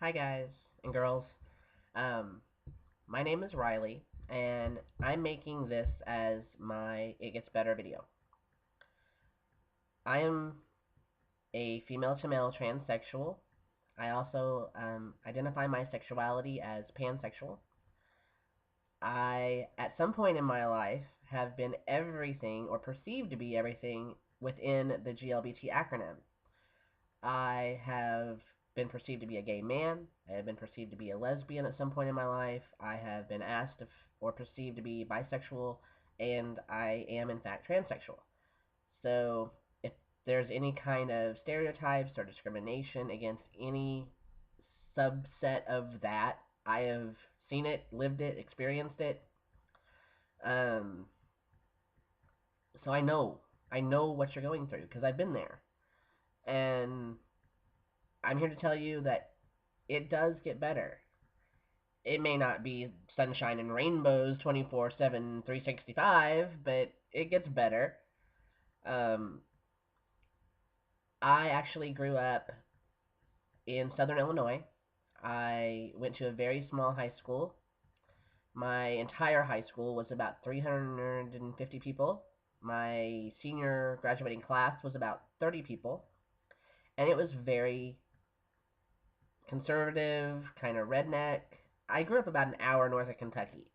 Hi guys and girls. Um, my name is Riley, and I'm making this as my It Gets Better video. I am a female to male transsexual. I also identify my sexuality as pansexual. I, at some point in my life, have been everything or perceived to be everything within the GLBT acronym. I have been perceived to be a gay man. I have been perceived to be a lesbian at some point in my life. I have been asked if, or perceived to be bisexual, and I am in fact transsexual. So if there's any kind of stereotypes or discrimination against any subset of that, I have seen it, lived it, experienced it. Um, so I know what you're going through because I've been there, and I'm here to tell you that it does get better. It may not be sunshine and rainbows 24/7, 365, but it gets better. Um, I actually grew up in southern Illinois. I went to a very small high school. My entire high school was about 350 people. My senior graduating class was about 30 people. And it was very conservative, kind of redneck. I grew up about an hour north of Kentucky.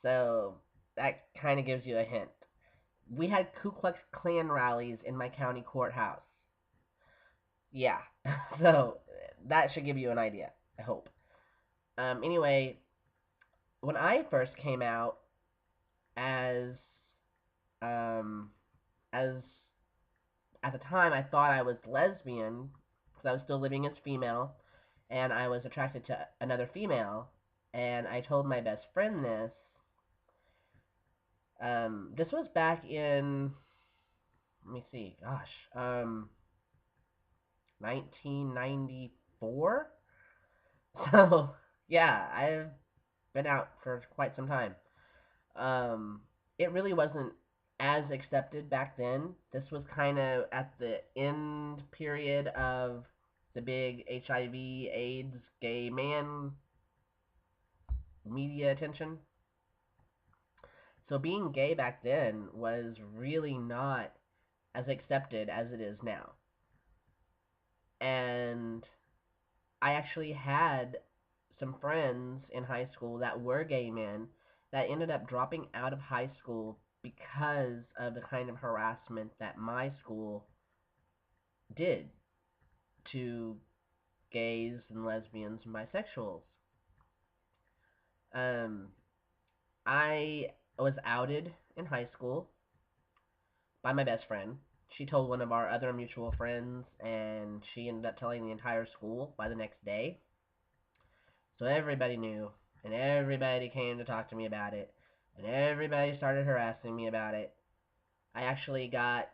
So that kind of gives you a hint. We had Ku Klux Klan rallies in my county courthouse. Yeah, so that should give you an idea, I hope. Anyway, when I first came out as um, as at the time I thought I was lesbian because I was still living as female, and I was attracted to another female, and I told my best friend this. This was back in, let me see, gosh, 1994. So yeah, I've been out for quite some time. Um, it really wasn't as accepted back then. This was kind of at the end period of the big HIV/AIDS gay man media attention. So being gay back then was really not as accepted as it is now. And I actually had some friends in high school that were gay men that ended up dropping out of high school because of the kind of harassment that my school did to gays and lesbians and bisexuals. Um, I was outed in high school by my best friend. She told one of our other mutual friends, and she ended up telling the entire school by the next day. So everybody knew, and everybody came to talk to me about it, and everybody started harassing me about it. I actually got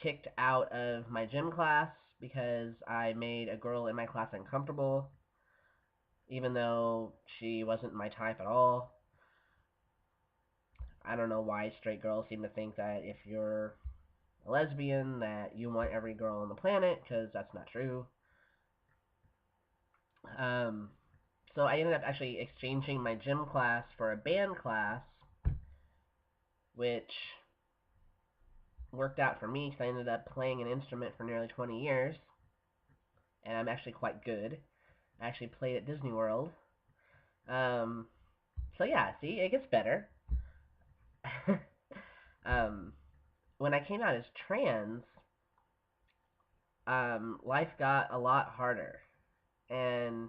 kicked out of my gym class because I made a girl in my class uncomfortable, even though she wasn't my type at all. I don't know why straight girls seem to think that if you're a lesbian that you want every girl on the planet, because that's not true. Um, so I ended up actually exchanging my gym class for a band class, which worked out for me because I ended up playing an instrument for nearly 20 years, and I'm actually quite good. I actually played at Disney World. Um, so yeah, see, it gets better. um, when I came out as trans, life got a lot harder, and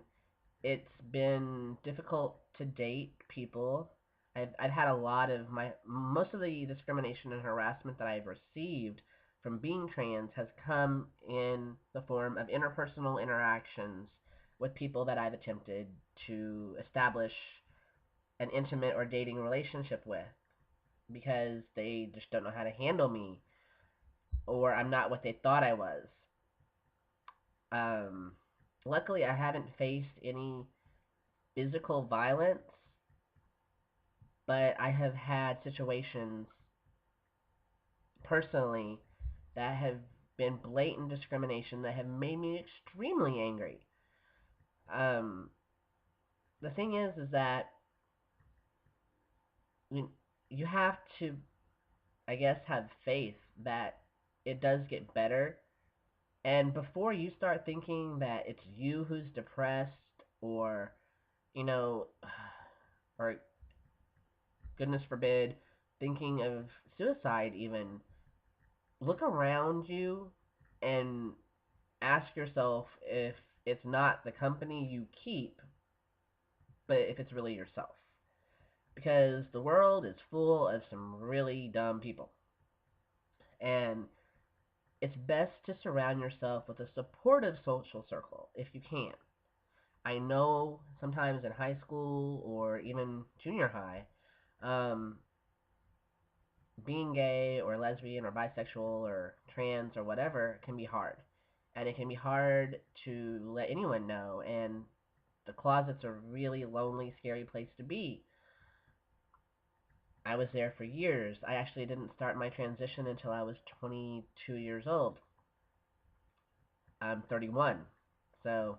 it's been difficult to date people. I've had a lot of most of the discrimination and harassment that I've received from being trans has come in the form of interpersonal interactions with people that I've attempted to establish an intimate or dating relationship with because they just don't know how to handle me, or I'm not what they thought I was. Um, Luckily, I haven't faced any physical violence, but I have had situations personally that have been blatant discrimination that have made me extremely angry. Um, the thing is that you you have to, I guess, have faith that it does get better. And before you start thinking that it's you who's depressed, or you know, or goodness forbid, thinking of suicide, even look around you and ask yourself if it's not the company you keep, but if it's really yourself. Because the world is full of some really dumb people. And it's best to surround yourself with a supportive social circle if you can. I know sometimes in high school or even junior high, um, being gay or lesbian or bisexual or trans or whatever can be hard. And it can be hard to let anyone know. And the closet's a really lonely, scary place to be. I was there for years. I actually didn't start my transition until I was 22 years old. I'm 31. So,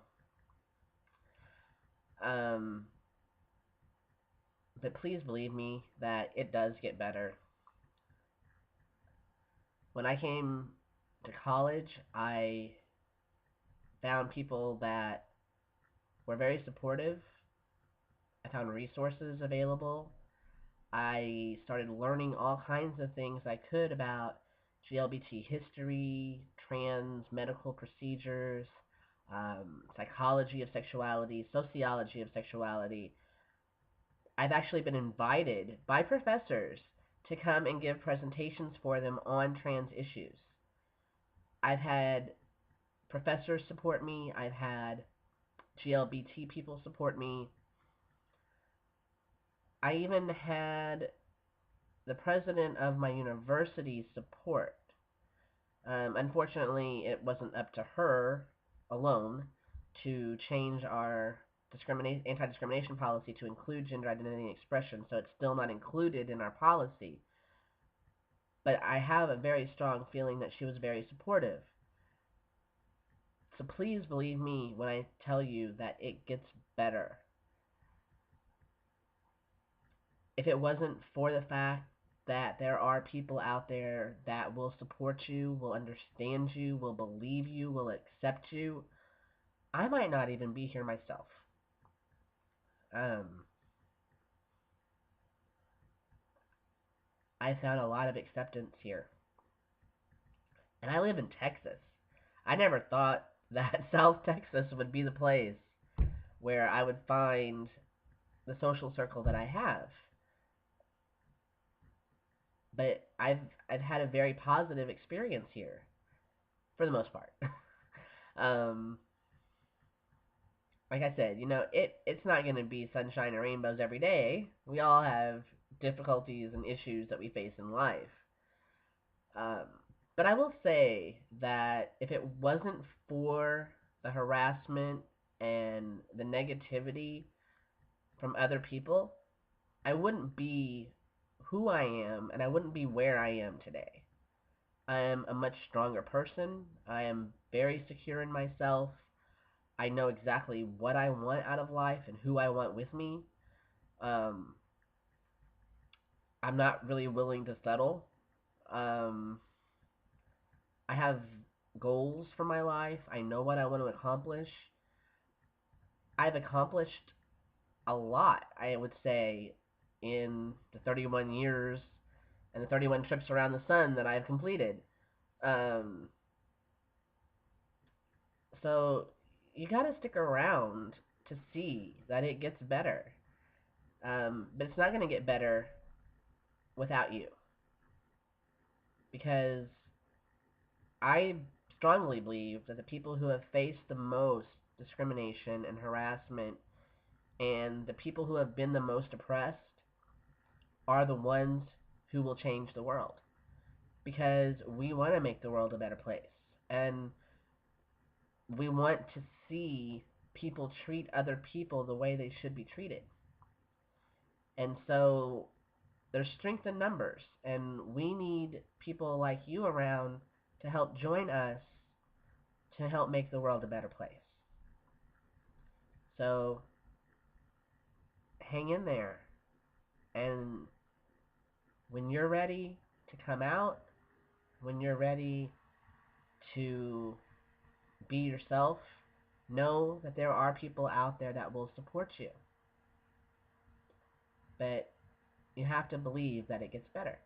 um, but please believe me that it does get better. When I came to college, I found people that were very supportive. I found resources available. I started learning all kinds of things I could about GLBT history, trans medical procedures, psychology of sexuality, sociology of sexuality. I've actually been invited by professors to come and give presentations for them on trans issues. I've had professors support me. I've had GLBT people support me. I even had the president of my university support. Unfortunately, it wasn't up to her alone to change our anti-discrimination policy to include gender identity and expression, so it's still not included in our policy. But I have a very strong feeling that she was very supportive. So please believe me when I tell you that it gets better. If it wasn't for the fact that there are people out there that will support you, will understand you, will believe you, will accept you, I might not even be here myself. Um, I found a lot of acceptance here. And I live in Texas. I never thought that South Texas would be the place where I would find the social circle that I have. But I've had a very positive experience here for the most part. um, like I said, it's not going to be sunshine and rainbows every day. We all have difficulties and issues that we face in life. Um, but I will say that if it wasn't for the harassment and the negativity from other people, I wouldn't be who I am and I wouldn't be where I am today. I am a much stronger person. I am very secure in myself. I know exactly what I want out of life and who I want with me. Um, I'm not really willing to settle. Um, I have goals for my life. I know what I want to accomplish. I've accomplished a lot, I would say, in the 31 years and the 31 trips around the sun that I've completed. Um, so you gotta stick around to see that it gets better. But it's not gonna get better without you, because I strongly believe that the people who have faced the most discrimination and harassment and the people who have been the most oppressed are the ones who will change the world, because we want to make the world a better place, and we want to see people treat other people the way they should be treated. And so there's strength in numbers, and we need people like you around to help join us to help make the world a better place. So hang in there, and when you're ready to come out, when you're ready to be yourself, know that there are people out there that will support you. But you have to believe that it gets better.